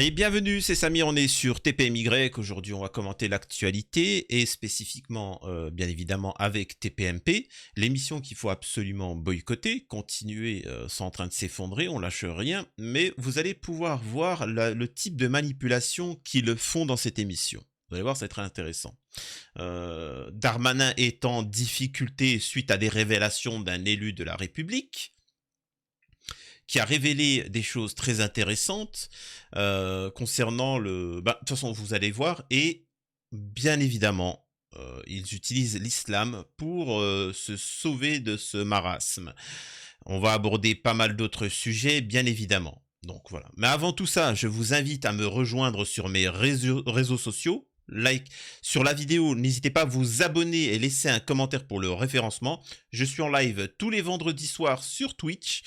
Et bienvenue, c'est Samir, on est sur TPMY. Aujourd'hui, on va commenter l'actualité et spécifiquement, bien évidemment, avec TPMP, l'émission qu'il faut absolument boycotter, continuer sans en train de s'effondrer, on lâche rien, mais vous allez pouvoir voir le type de manipulation qu'ils font dans cette émission. Vous allez voir, c'est très intéressant. Darmanin est en difficulté suite à des révélations d'un élu de la République, qui a révélé des choses très intéressantes concernant le... Bah, de toute façon, vous allez voir. Et bien évidemment, ils utilisent l'islam pour se sauver de ce marasme. On va aborder pas mal d'autres sujets, bien évidemment. Donc voilà. Mais avant tout ça, je vous invite à me rejoindre sur mes réseaux sociaux. Like sur la vidéo, n'hésitez pas à vous abonner et laisser un commentaire pour le référencement. Je suis en live tous les vendredis soirs sur Twitch.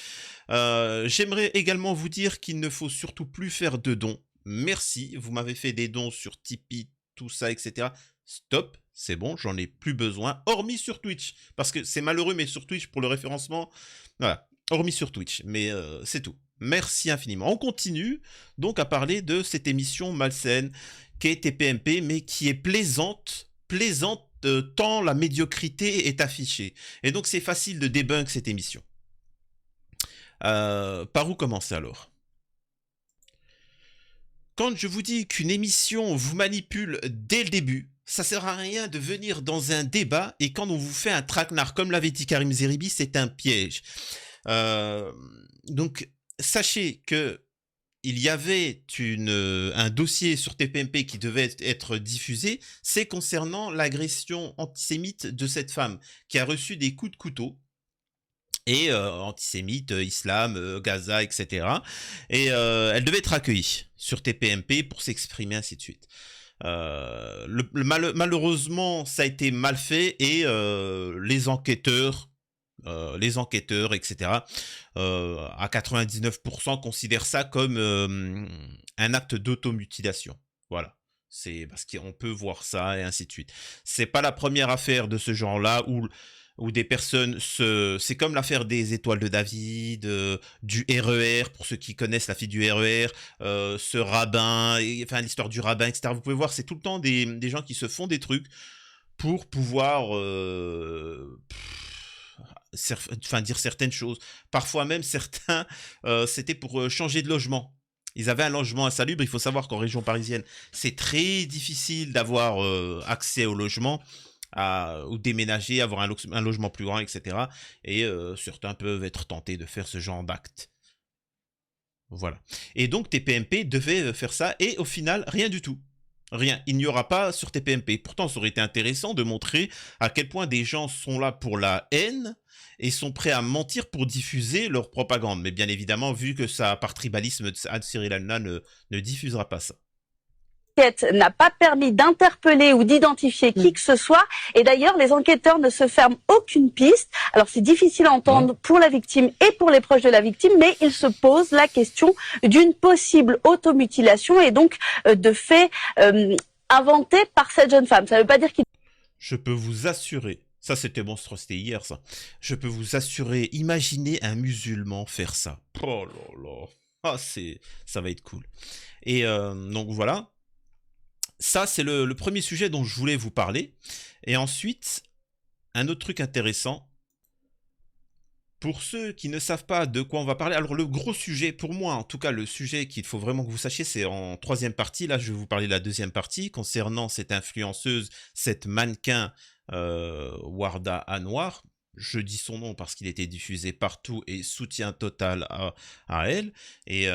J'aimerais également vous dire qu'il ne faut surtout plus faire de dons. Merci, vous m'avez fait des dons sur Tipeee, tout ça, etc. Stop, c'est bon, j'en ai plus besoin, hormis sur Twitch. Parce que c'est malheureux, mais sur Twitch, pour le référencement, voilà, hormis sur Twitch, mais c'est tout. Merci infiniment. On continue donc à parler de cette émission malsaine qu'est TPMP, mais qui est plaisante tant la médiocrité est affichée. Et donc c'est facile de débunk cette émission. Par où commencer alors? Quand je vous dis qu'une émission vous manipule dès le début, ça sert à rien de venir dans un débat et quand on vous fait un traquenard, comme l'avait dit Karim Zeribi, c'est un piège. Donc sachez que il y avait un dossier sur TPMP qui devait être diffusé, c'est concernant l'agression antisémite de cette femme qui a reçu des coups de couteau. Et antisémite, islam, Gaza, etc. Et elle devait être accueillie sur TPMP pour s'exprimer, ainsi de suite. Malheureusement, ça a été mal fait et les enquêteurs, etc., à 99% considèrent ça comme un acte d'automutilation. Voilà. C'est parce qu'on peut voir ça et ainsi de suite. C'est pas la première affaire de ce genre-là où des personnes c'est comme l'affaire des étoiles de David, du RER, pour ceux qui connaissent la fille du RER, ce rabbin, enfin l'histoire du rabbin, etc. Vous pouvez voir, c'est tout le temps des gens qui se font des trucs pour pouvoir dire certaines choses. Parfois même certains, c'était pour changer de logement. Ils avaient un logement insalubre. Il faut savoir qu'en région parisienne, c'est très difficile d'avoir accès au logement, ou déménager, avoir un logement plus grand, etc. Et certains peuvent être tentés de faire ce genre d'acte. Voilà. Et donc TPMP devait faire ça et au final, rien du tout. Rien, il n'y aura pas sur TPMP. Pourtant, ça aurait été intéressant de montrer à quel point des gens sont là pour la haine et sont prêts à mentir pour diffuser leur propagande. Mais bien évidemment, vu que ça, par tribalisme, Cyril Hanouna ne diffusera pas ça. L'enquête n'a pas permis d'interpeller ou d'identifier qui que ce soit. Et d'ailleurs, les enquêteurs ne se ferment aucune piste. Alors, c'est difficile à entendre pour la victime et pour les proches de la victime, mais ils se posent la question d'une possible automutilation et donc de faits inventés par cette jeune femme. Ça ne veut pas dire qu'il... Je peux vous assurer, ça c'était monstre, c'était hier ça. Je peux vous assurer, imaginez un musulman faire ça. Oh là là. Ah, ça va être cool. Et donc voilà. Ça, c'est le premier sujet dont je voulais vous parler. Et ensuite, un autre truc intéressant. Pour ceux qui ne savent pas de quoi on va parler, alors le gros sujet, pour moi en tout cas, le sujet qu'il faut vraiment que vous sachiez, c'est en troisième partie. Là, je vais vous parler de la deuxième partie concernant cette influenceuse, cette mannequin Warda Anwar. Je dis son nom parce qu'il était diffusé partout et soutien total à elle. Et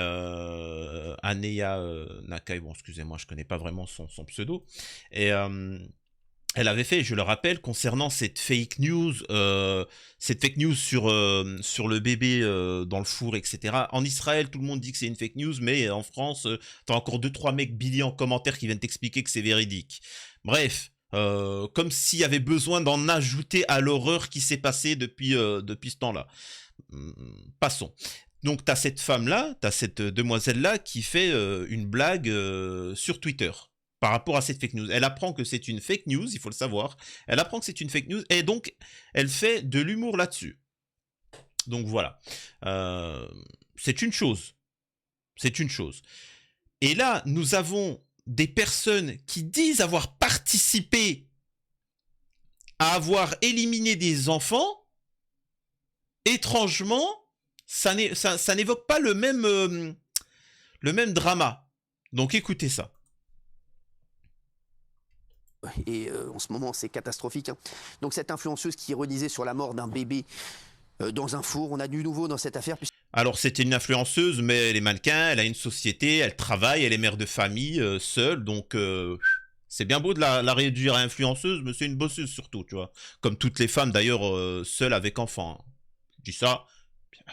Aneya Nakai, bon excusez-moi, je connais pas vraiment son pseudo. Et elle avait fait, je le rappelle, concernant cette fake news sur le bébé dans le four, etc. En Israël, tout le monde dit que c'est une fake news, mais en France, t'as encore 2-3 mecs billets en commentaire qui viennent t'expliquer que c'est véridique. Bref. Comme s'il y avait besoin d'en ajouter à l'horreur qui s'est passée depuis ce temps-là. Passons. Donc t'as cette femme-là, t'as cette demoiselle-là qui fait une blague sur Twitter par rapport à cette fake news. Elle apprend que c'est une fake news, il faut le savoir. Elle apprend que c'est une fake news et donc elle fait de l'humour là-dessus. Donc voilà. C'est une chose. C'est une chose. Et là, nous avons des personnes qui disent avoir participé à avoir éliminé des enfants. Étrangement, ça n'évoque pas le même drama. Donc écoutez ça. Et en ce moment, c'est catastrophique. Hein. Donc cette influenceuse qui redisait sur la mort d'un bébé dans un four, on a du nouveau dans cette affaire. Alors c'était une influenceuse, mais elle est mannequin, elle a une société, elle travaille, elle est mère de famille, seule, donc c'est bien beau de la réduire à influenceuse, mais c'est une bosseuse surtout, tu vois. Comme toutes les femmes d'ailleurs, seules avec enfants. Je dis ça,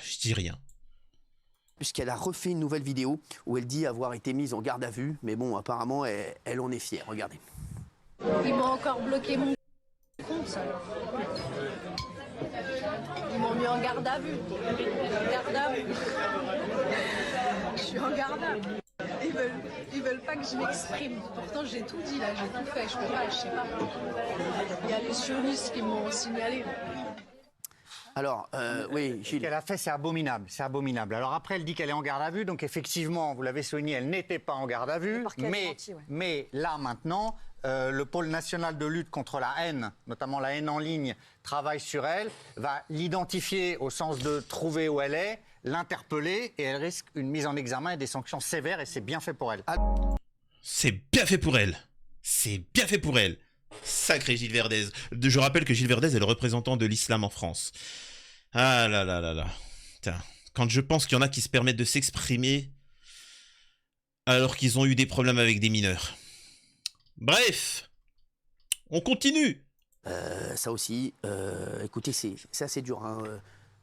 je dis rien. Puisqu'elle a refait une nouvelle vidéo où elle dit avoir été mise en garde à vue, mais bon, apparemment, elle en est fière, regardez. Ils m'ont encore bloqué mon compte. Ils m'ont mis en garde à vue. Garde à vue. Je suis en garde à vue. Ils veulent pas que je m'exprime. Pourtant, j'ai tout dit là, j'ai tout fait. Je peux pas, je sais pas. Il y a les sionistes qui m'ont signalé. Alors, oui, Gilles. Ce qu'elle a fait, c'est abominable, c'est abominable. Alors après, elle dit qu'elle est en garde à vue, donc effectivement, vous l'avez souligné, elle n'était pas en garde à vue, mais là maintenant, le pôle national de lutte contre la haine, notamment la haine en ligne, travaille sur elle, va l'identifier au sens de trouver où elle est, l'interpeller, et elle risque une mise en examen et des sanctions sévères, et c'est bien fait pour elle. C'est bien fait pour elle. C'est bien fait pour elle. Sacré Gilles Verdez. Je rappelle que Gilles Verdez est le représentant de l'islam en France. Ah là là là là. Putain. Quand je pense qu'il y en a qui se permettent de s'exprimer alors qu'ils ont eu des problèmes avec des mineurs. Bref. On continue. Ça aussi, écoutez, c'est assez dur, hein,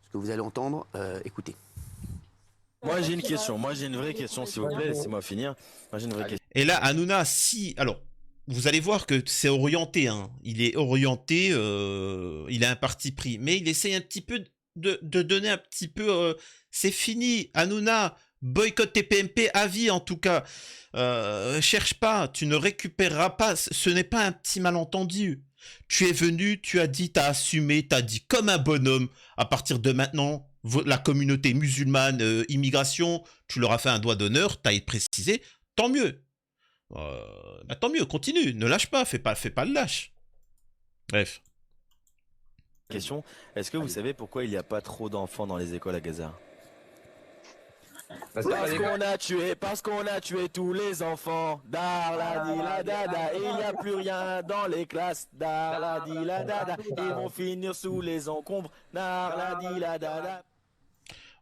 ce que vous allez entendre. Écoutez. Moi j'ai une question, moi j'ai une vraie question s'il vous plaît, laissez-moi finir. Moi j'ai une vraie question. Et là, Hanouna, si... Alors, vous allez voir que c'est orienté, hein. Il est orienté, il a un parti pris. Mais il essaye un petit peu de donner un petit peu... c'est fini, Hanouna, boycott TPMP à vie en tout cas. Cherche pas, tu ne récupéreras pas, ce n'est pas un petit malentendu. Tu es venu, tu as dit, tu as assumé, tu as dit comme un bonhomme, à partir de maintenant, la communauté musulmane, immigration, tu leur as fait un doigt d'honneur, tu as précisé, tant mieux. Bah, tant mieux, continue, ne lâche pas, fais pas le lâche. Bref. Question, est-ce que vous savez pourquoi il n'y a pas trop d'enfants dans les écoles à Gaza? Parce qu'on a tué tous les enfants. Dar la di la dada, et il n'y a plus rien dans les classes. Dar la di la dada, ils vont finir sous les encombres. Dar la di la dada.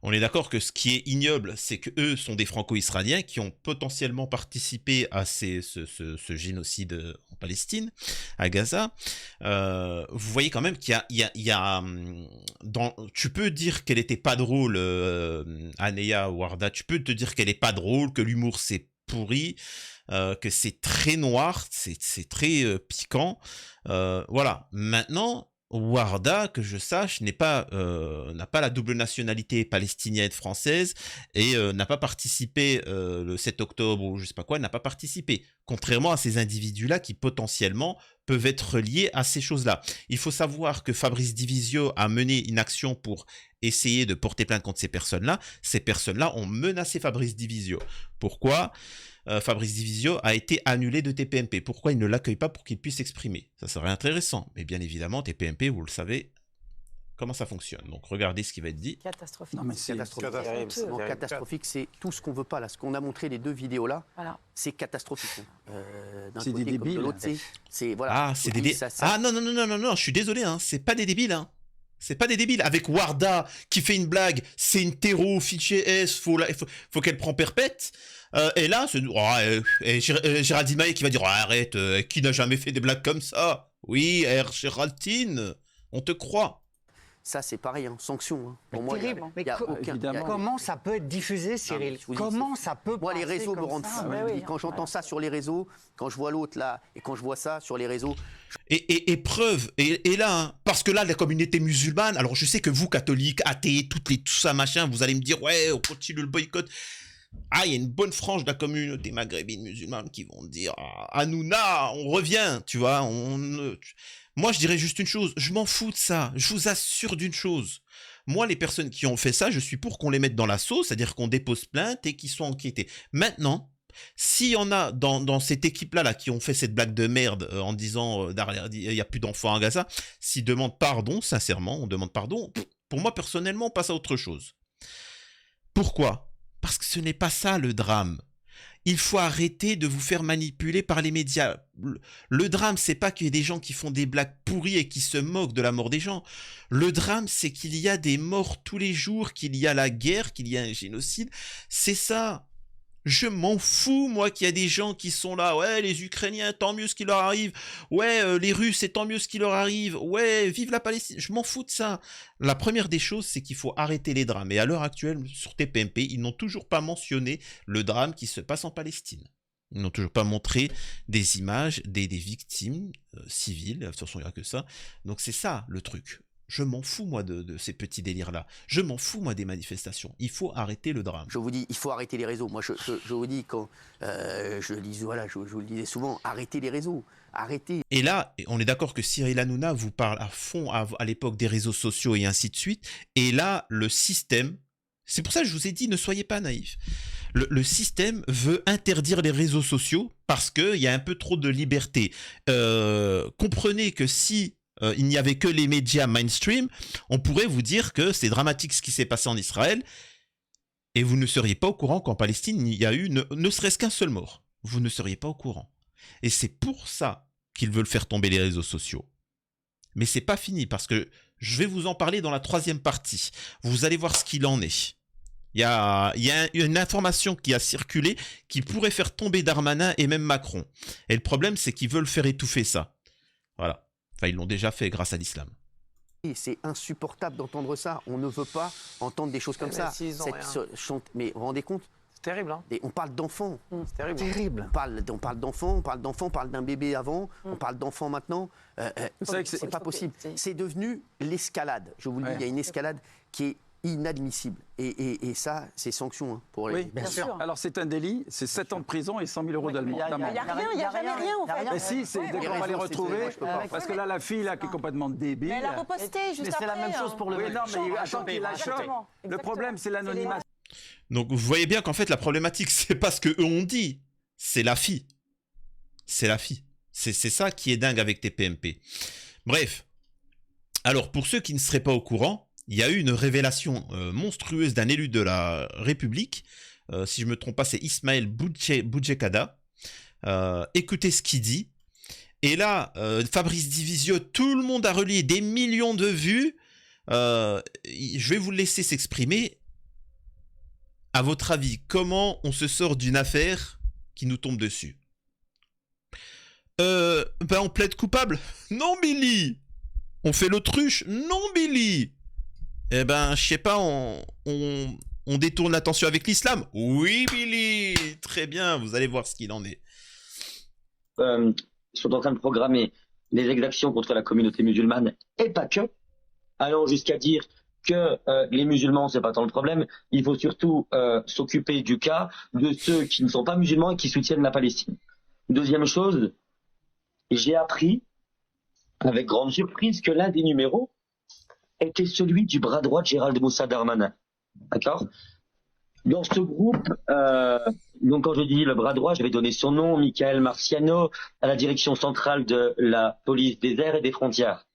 On est d'accord que ce qui est ignoble, c'est que eux sont des franco-israéliens qui ont potentiellement participé à ce génocide en Palestine, à Gaza. Vous voyez quand même qu'il y a tu peux dire qu'elle était pas drôle, Anéa Warda, tu peux te dire qu'elle est pas drôle, que l'humour c'est pourri, que c'est très noir, c'est très piquant. Voilà. Maintenant, Warda, que je sache, n'a pas la double nationalité palestinienne française et n'a pas participé le 7 octobre ou je sais pas quoi, n'a pas participé. Contrairement à ces individus-là qui potentiellement peuvent être liés à ces choses-là. Il faut savoir que Fabrice Divisio a mené une action pour essayer de porter plainte contre ces personnes-là. Ces personnes-là ont menacé Fabrice Divisio. Pourquoi ? Fabrice Divisio a été annulé de TPMP. Pourquoi il ne l'accueille pas pour qu'il puisse s'exprimer? Ça serait intéressant. Mais bien évidemment, TPMP, vous le savez, comment ça fonctionne. Donc regardez ce qui va être dit. Catastrophique. Non, mais c'est catastrophique. Catastrophique, c'est tout ce qu'on veut pas là. Ce qu'on a montré les deux vidéos là, voilà. C'est catastrophique. C'est des débiles. De l'autre, c'est voilà. Ah, c'est des débiles. Ah non, je suis désolé, hein. C'est pas des débiles, hein. C'est pas des débiles. Avec Warda qui fait une blague, c'est une terreau, fichier S, faut qu'elle prend perpète. Et là, Géraldine Maillet qui va dire arrête, qui n'a jamais fait des blagues comme ça? Oui, Géraldine, on te croit. Ça, c'est pareil, hein, sanction. Hein. Pour moi, terrible. aucun... Comment ça peut être diffusé, Cyril? Comment ça peut moi, les réseaux me rendent fou. Quand j'entends ça sur les réseaux, quand je vois l'autre là, et quand je vois ça sur les réseaux... Et preuve, et là, hein, parce que là, la communauté musulmane, alors je sais que vous, catholiques, athées, tout ça, machin, vous allez me dire, ouais, on continue le boycott. Ah, il y a une bonne frange de la communauté maghrébine musulmane qui vont dire, Hanouna, on revient, tu vois, Moi, je dirais juste une chose, je m'en fous de ça, je vous assure d'une chose. Moi, les personnes qui ont fait ça, je suis pour qu'on les mette dans la sauce, c'est-à-dire qu'on dépose plainte et qu'ils soient enquêtés. Maintenant, S'il y en a dans cette équipe-là là, qui ont fait cette blague de merde en disant il n'y a plus d'enfants à Gaza, s'ils demandent pardon, sincèrement, on demande pardon, pour moi, personnellement, on passe à autre chose. Pourquoi? Parce que ce n'est pas ça le drame. Il faut arrêter de vous faire manipuler par les médias. Le drame, c'est pas qu'il y ait des gens qui font des blagues pourries et qui se moquent de la mort des gens. Le drame, c'est qu'il y a des morts tous les jours, qu'il y a la guerre, qu'il y a un génocide. C'est ça. Je m'en fous, moi, qu'il y a des gens qui sont là. Ouais, les Ukrainiens, tant mieux ce qui leur arrive. Ouais, les Russes, c'est tant mieux ce qui leur arrive. Ouais, vive la Palestine. Je m'en fous de ça. La première des choses, c'est qu'il faut arrêter les drames. Et à l'heure actuelle, sur TPMP, ils n'ont toujours pas mentionné le drame qui se passe en Palestine. Ils n'ont toujours pas montré des images des victimes civiles. De toute façon, il n'y a que ça. Donc c'est ça, le truc. Je m'en fous, moi, de ces petits délires-là. Je m'en fous, moi, des manifestations. Il faut arrêter le drame. Je vous dis, il faut arrêter les réseaux. Moi, je vous dis, quand je vous le disais souvent, arrêtez les réseaux. Arrêtez. Et là, on est d'accord que Cyril Hanouna vous parle à fond à l'époque des réseaux sociaux et ainsi de suite. Et là, le système, c'est pour ça que je vous ai dit, ne soyez pas naïfs. Le système veut interdire les réseaux sociaux parce qu'il y a un peu trop de liberté. Comprenez que si il n'y avait que les médias mainstream, on pourrait vous dire que c'est dramatique ce qui s'est passé en Israël et vous ne seriez pas au courant qu'en Palestine, il y a eu ne serait-ce qu'un seul mort. Vous ne seriez pas au courant. Et c'est pour ça qu'ils veulent faire tomber les réseaux sociaux. Mais c'est pas fini parce que je vais vous en parler dans la 3e partie. Vous allez voir ce qu'il en est. Il y a une information qui a circulé qui pourrait faire tomber Darmanin et même Macron. Et le problème, c'est qu'ils veulent faire étouffer ça. Voilà. Enfin, ils l'ont déjà fait grâce à l'islam. C'est insupportable d'entendre ça. On ne veut pas entendre des choses comme ça. Mais vous vous rendez compte? C'est terrible, hein. On parle d'enfants. C'est terrible. Terrible. On parle d'enfants, on parle d'un bébé avant, on parle d'enfants maintenant. C'est pas possible. C'est devenu l'escalade. Je vous le dis, il y a une escalade qui est inadmissible. Et ça, c'est sanction hein, pour les... Oui, bien sûr. Alors c'est un délit, c'est 7 ans de prison et 100 000 euros d'amende. Il n'y a jamais rien en fait. Mais si, c'est dès qu'on va les retrouver, parce que là, la fille là, qui est complètement débile... Mais elle a reposté juste après. C'est la même chose pour le mec. Oui, non, mais attends qu'il la chope. Le problème, c'est l'anonymat. Donc vous voyez bien qu'en fait, la problématique, c'est pas ce qu'eux ont dit, c'est la fille. C'est la fille. C'est ça qui est dingue avec TPMP. Bref. Alors, pour ceux qui ne seraient pas au courant, il y a eu une révélation monstrueuse d'un élu de la République. Si je ne me trompe pas, c'est Ismaël Boudjekada. Écoutez ce qu'il dit. Et là, Fabrice Divisio, tout le monde a relié des millions de vues. Je vais vous laisser s'exprimer. À votre avis, comment on se sort d'une affaire qui nous tombe dessus? On plaide coupable? Non, Billy! On fait l'autruche? Non, Billy! Eh ben, je sais pas, on détourne l'attention avec l'islam? Oui, Billy! Très bien, vous allez voir ce qu'il en est. Sont en train de programmer les exactions contre la communauté musulmane, et pas que, allant jusqu'à dire que les musulmans, c'est pas tant le problème, il faut surtout s'occuper du cas de ceux qui ne sont pas musulmans et qui soutiennent la Palestine. Deuxième chose, j'ai appris, avec grande surprise, que l'un des numéros était celui du bras droit de Gérald Moussa Darmanin. D'accord? Dans ce groupe, donc quand je dis le bras droit, je vais donner son nom, Michael Marciano, à la direction centrale de la police des airs et des frontières.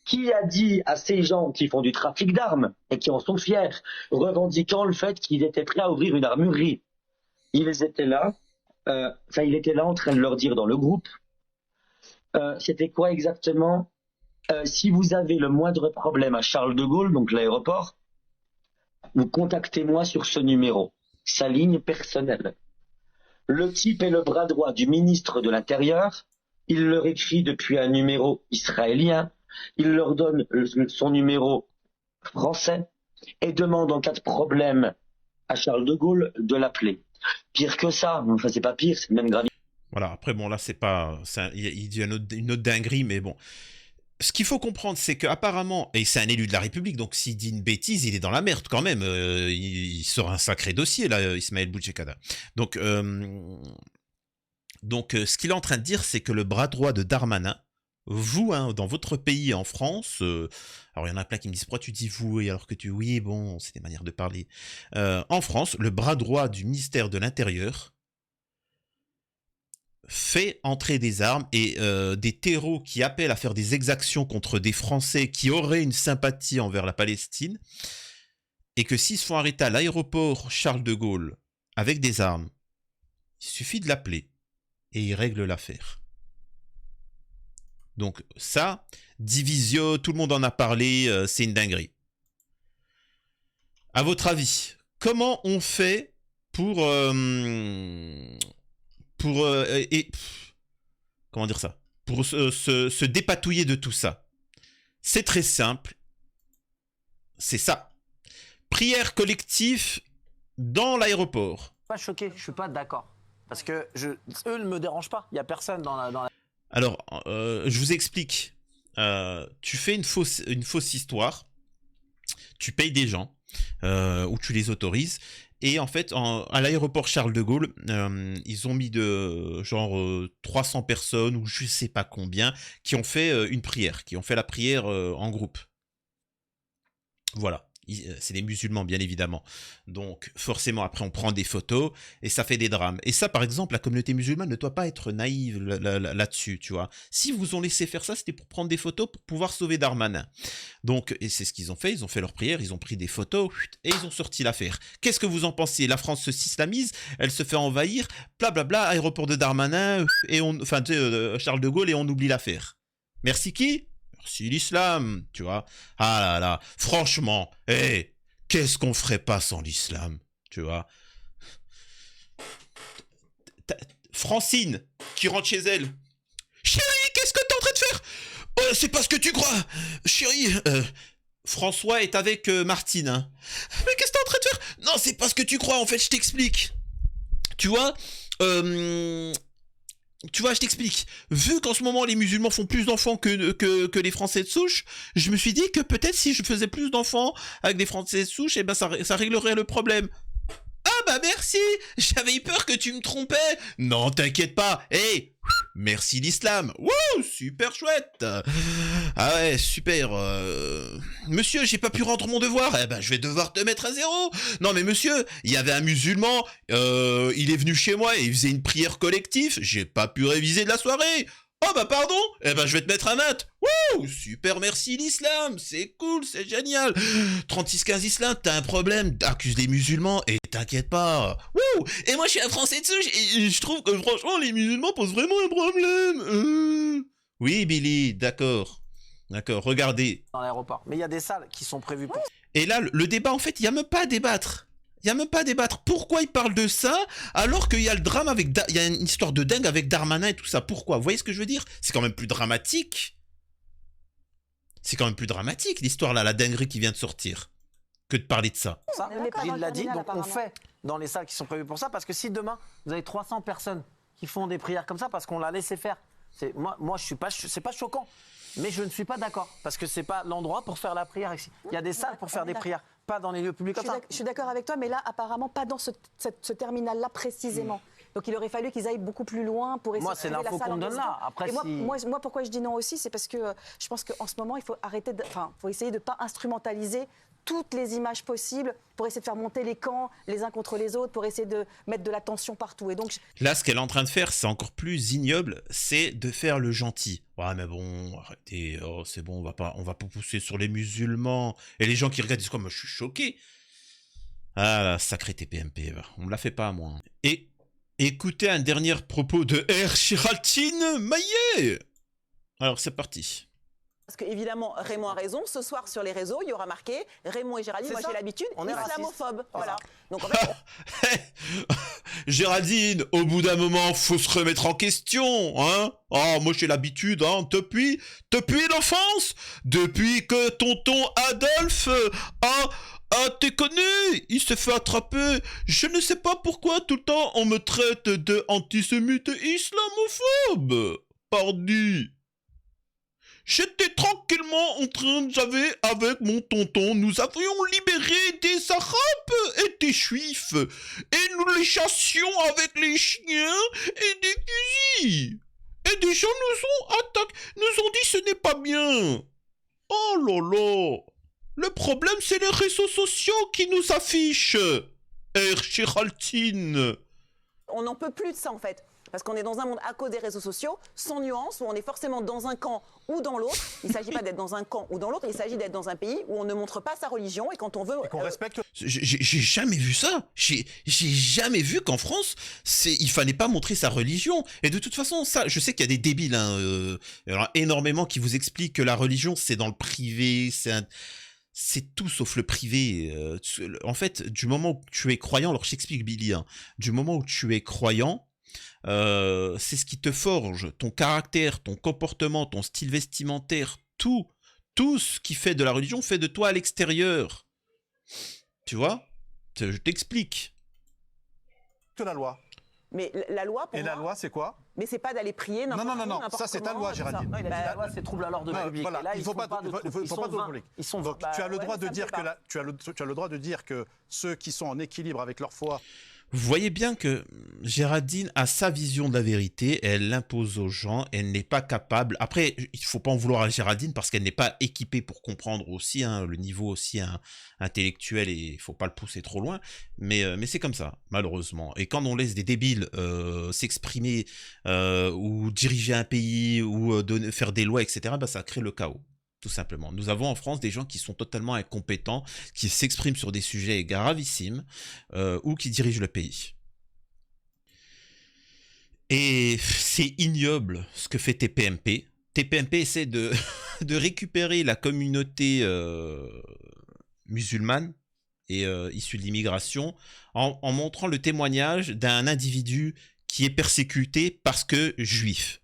Qui a dit à ces gens qui font du trafic d'armes et qui en sont fiers, revendiquant le fait qu'ils étaient prêts à ouvrir une armurerie, il était là en train de leur dire dans le groupe, c'était quoi exactement? Si vous avez le moindre problème à Charles de Gaulle, donc l'aéroport, vous contactez-moi sur ce numéro, sa ligne personnelle. Le type est le bras droit du ministre de l'Intérieur, il leur écrit depuis un numéro israélien, il leur donne son numéro français et demande en cas de problème à Charles de Gaulle de l'appeler. Pire que ça, enfin c'est pas pire, c'est même grave. Voilà, après bon là c'est pas, il dit une autre dinguerie, mais bon. Ce qu'il faut comprendre, c'est qu'apparemment, et c'est un élu de la République, donc s'il dit une bêtise, il est dans la merde quand même. Il sort un sacré dossier, là, Ismaël Boudjekada. Donc, ce qu'il est en train de dire, c'est que le bras droit de Darmanin, vous, hein, dans votre pays, en France, alors il y en a plein qui me disent, pourquoi tu dis vous, alors que tu... Oui, bon, c'est des manières de parler. En France, le bras droit du ministère de l'Intérieur fait entrer des armes et des terreaux qui appellent à faire des exactions contre des Français qui auraient une sympathie envers la Palestine, et que s'ils se font arrêter à l'aéroport Charles de Gaulle avec des armes, il suffit de l'appeler et il règle l'affaire. Donc ça, Divisio, tout le monde en a parlé, c'est une dinguerie. À votre avis, comment on fait pour comment dire ça, pour se dépatouiller de tout ça? C'est très simple. C'est ça. Prière collective dans l'aéroport. Pas choqué, je suis pas d'accord. Parce que eux ne me dérangent pas. Il n'y a personne dans la... Alors, je vous explique. Tu fais une fausse histoire. Tu payes des gens ou tu les autorises. Et en fait, à l'aéroport Charles de Gaulle, ils ont mis de genre 300 personnes ou je sais pas combien qui ont fait une prière, qui ont fait la prière en groupe. Voilà. C'est des musulmans, bien évidemment. Donc, forcément, après, on prend des photos et ça fait des drames. Et ça, par exemple, la communauté musulmane ne doit pas être naïve là-dessus, tu vois. Si vous ont laissé faire ça, c'était pour prendre des photos pour pouvoir sauver Darmanin. Donc, et c'est ce qu'ils ont fait. Ils ont fait leur prière, ils ont pris des photos et ils ont sorti l'affaire. Qu'est-ce que vous en pensez? La France se islamise, elle se fait envahir, blablabla, aéroport de Darmanin, et Charles de Gaulle, et on oublie l'affaire. Merci qui? Merci l'islam, tu vois. Ah là là, franchement, qu'est-ce qu'on ferait pas sans l'islam, tu vois. Francine, qui rentre chez elle. Chérie, qu'est-ce que t'es en train de faire? C'est pas ce que tu crois. Chérie, François est avec Martine. Hein. Mais qu'est-ce que t'es en train de faire? Non, c'est pas ce que tu crois, en fait, je t'explique. Tu vois, je t'explique. Vu qu'en ce moment les musulmans font plus d'enfants que les Français de souche, je me suis dit que peut-être si je faisais plus d'enfants avec des Français de souche, ça réglerait le problème. Ah bah merci, j'avais eu peur que tu me trompais. Non, t'inquiète pas. Merci l'islam. Wouh, super chouette. Ah ouais, super. Monsieur, j'ai pas pu rendre mon devoir. Je vais devoir te mettre à 0. Non mais monsieur, il y avait un musulman, il est venu chez moi et il faisait une prière collective. J'ai pas pu réviser de la soirée. Oh bah pardon. Je vais te mettre un mat. Wouh, super, merci l'islam. C'est cool, c'est génial. 36-15 islam, t'as un problème, accuse les musulmans et t'inquiète pas. Wouh. Et moi je suis un Français de souche et je trouve que franchement les musulmans posent vraiment un problème. Oui Billy, d'accord. D'accord, regardez. Dans l'aéroport. Mais il y a des salles qui sont prévues pour... Et là, le débat, en fait, il n'y a même pas à débattre. Il n'y a même pas à débattre. Pourquoi il parle de ça alors qu'il y a le drame avec... Il y a une histoire de dingue avec Darmanin et tout ça. Pourquoi? Vous voyez ce que je veux dire? C'est quand même plus dramatique. C'est quand même plus dramatique, l'histoire là, la dinguerie qui vient de sortir, que de parler de ça. Ça, il l'a dit, donc on fait dans les salles qui sont prévues pour ça, parce que si demain, vous avez 300 personnes qui font des prières comme ça, parce qu'on l'a laissé faire, moi je suis pas, c'est pas choquant. Mais je ne suis pas d'accord, parce que c'est pas l'endroit pour faire la prière ici. Il y a des salles pour faire des prières, pas dans les lieux publics comme ça. Je suis d'accord avec toi, mais là, apparemment, pas dans ce terminal-là précisément. Donc il aurait fallu qu'ils aillent beaucoup plus loin pour essayer de trouver la salle. Moi, c'est l'info qu'on donne là. Après, moi, pourquoi je dis non aussi, c'est parce que je pense qu'en ce moment, il faut faut essayer de ne pas instrumentaliser toutes les images possibles pour essayer de faire monter les camps les uns contre les autres, pour essayer de mettre de la tension partout. Et donc, là, ce qu'elle est en train de faire, c'est encore plus ignoble, c'est de faire le gentil. Ouais, mais bon, arrêtez, c'est bon, on va pas pousser sur les musulmans. Et les gens qui regardent disent quoi, moi je suis choqué. Ah là, sacré TPMP, on me la fait pas à moi. Et écoutez un dernier propos de R. Chiraltine Maillet. Alors c'est parti. Parce qu'évidemment, Raymond a raison. Ce soir, sur les réseaux, il y aura marqué Raymond et Géraldine, moi j'ai l'habitude, islamophobe. Voilà. Donc en fait... Géraldine, au bout d'un moment, faut se remettre en question, hein. Oh, moi j'ai l'habitude, hein, depuis l'enfance, depuis que tonton Adolphe t'es connu, il se fait attraper. Je ne sais pas pourquoi tout le temps on me traite de antisémite islamophobe. Pardi. J'étais tranquillement j'avais avec mon tonton, nous avions libéré des Arabes et des Juifs, et nous les chassions avec les chiens et des fusils. Et des gens nous ont dit ce n'est pas bien. Oh là là. Le problème, c'est les réseaux sociaux qui nous affichent. R. Chiraltine. On n'en peut plus de ça, en fait. Parce qu'on est dans un monde à cause des réseaux sociaux, sans nuance, où on est forcément dans un camp ou dans l'autre. Il ne s'agit pas d'être dans un camp ou dans l'autre, il s'agit d'être dans un pays où on ne montre pas sa religion et quand on veut... qu'on respecte... J'ai jamais vu ça. J'ai jamais vu qu'en France, il fallait pas montrer sa religion. Et de toute façon, ça, je sais qu'il y a des débiles, alors, énormément qui vous expliquent que la religion, c'est dans le privé, c'est tout sauf le privé. En fait, du moment où tu es croyant, alors je t'explique Billy, du moment où tu es croyant, c'est ce qui te forge ton caractère, ton comportement, ton style vestimentaire, tout ce qui fait de la religion fait de toi à l'extérieur. Tu vois? Je t'explique. Que la loi. Mais la loi, pour moi... Et la loi, c'est quoi? Mais c'est pas d'aller prier n'importe où. Non, ça c'est ta loi, Géraldine. Non, la loi, c'est trouble à l'ordre public. Voilà, là, il ne faut pas d'ordre public. Donc, tu as le droit de dire que tu as le droit de dire que ceux qui sont en équilibre avec leur foi. Vous voyez bien que Géraldine a sa vision de la vérité, elle l'impose aux gens, elle n'est pas capable... Après, il ne faut pas en vouloir à Géraldine parce qu'elle n'est pas équipée pour comprendre aussi, le niveau aussi intellectuel, et il ne faut pas le pousser trop loin, mais c'est comme ça, malheureusement. Et quand on laisse des débiles s'exprimer ou diriger un pays ou faire des lois, etc., ça crée le chaos. Tout simplement. Nous avons en France des gens qui sont totalement incompétents, qui s'expriment sur des sujets gravissimes ou qui dirigent le pays. Et c'est ignoble ce que fait TPMP. TPMP essaie de récupérer la communauté musulmane et issue de l'immigration en montrant le témoignage d'un individu qui est persécuté parce que juif.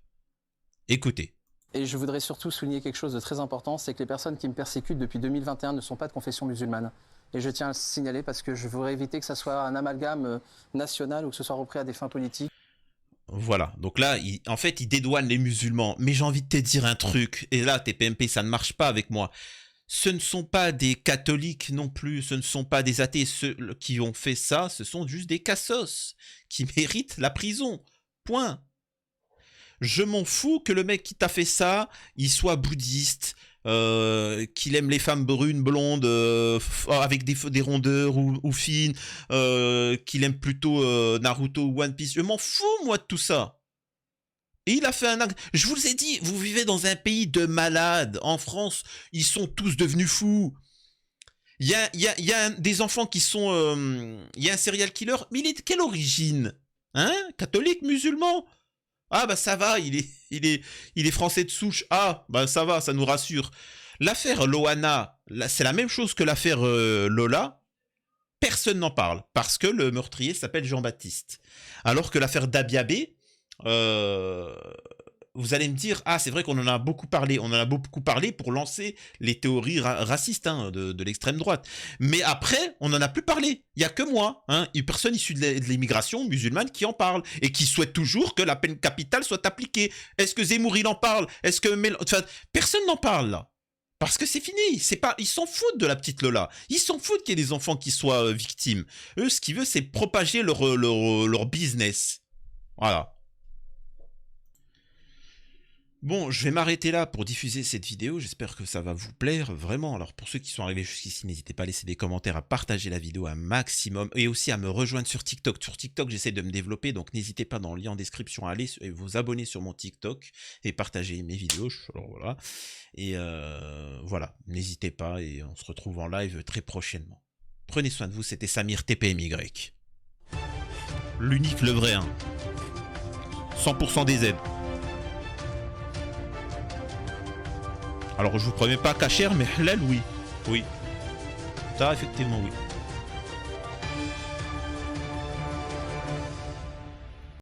Écoutez. Et je voudrais surtout souligner quelque chose de très important, c'est que les personnes qui me persécutent depuis 2021 ne sont pas de confession musulmane. Et je tiens à le signaler parce que je voudrais éviter que ça soit un amalgame national ou que ce soit repris à des fins politiques. Voilà, donc là, en fait, il dédouane les musulmans. Mais j'ai envie de te dire un truc, et là, TPMP, ça ne marche pas avec moi. Ce ne sont pas des catholiques non plus, ce ne sont pas des athées. Ceux qui ont fait ça, ce sont juste des cassos qui méritent la prison. Point. Je m'en fous que le mec qui t'a fait ça, il soit bouddhiste, qu'il aime les femmes brunes, blondes, avec des rondeurs ou fines, qu'il aime plutôt Naruto ou One Piece. Je m'en fous, moi, de tout ça. Et il a fait un acte. Je vous ai dit, vous vivez dans un pays de malades. En France, ils sont tous devenus fous. Il y a des enfants qui sont... Il y a un serial killer, mais il est de quelle origine? Hein? Catholique, musulman? Ah bah ça va, il est français de souche. Ah bah ça va, ça nous rassure. L'affaire Loana, c'est la même chose que l'affaire Lola. Personne n'en parle parce que le meurtrier s'appelle Jean-Baptiste. Alors que l'affaire Dabiabé, vous allez me dire, ah c'est vrai qu'on en a beaucoup parlé. On en a beaucoup parlé pour lancer les théories racistes de l'extrême droite. Mais après, on n'en a plus parlé. Il n'y a que moi, une personne issue de l'immigration musulmane qui en parle et qui souhaite toujours que la peine capitale soit appliquée. Est-ce que Zemmour il en parle? Est-ce que personne n'en parle là? Parce que c'est fini. Ils s'en foutent de la petite Lola. Ils s'en foutent qu'il y ait des enfants qui soient victimes. Eux, ce qu'ils veulent, c'est propager leur business. Voilà. Bon, je vais m'arrêter là pour diffuser cette vidéo, j'espère que ça va vous plaire, vraiment. Alors pour ceux qui sont arrivés jusqu'ici, n'hésitez pas à laisser des commentaires, à partager la vidéo un maximum, et aussi à me rejoindre sur TikTok. Sur TikTok, j'essaie de me développer, donc n'hésitez pas dans le lien en description à aller vous abonner sur mon TikTok, et partager mes vidéos, alors voilà. Et voilà, n'hésitez pas, et on se retrouve en live très prochainement. Prenez soin de vous, c'était Samir TPMY. L'unique, le vrai, 100% des aides. Alors je vous promets pas cachère, mais halal oui. Oui. Ça effectivement oui.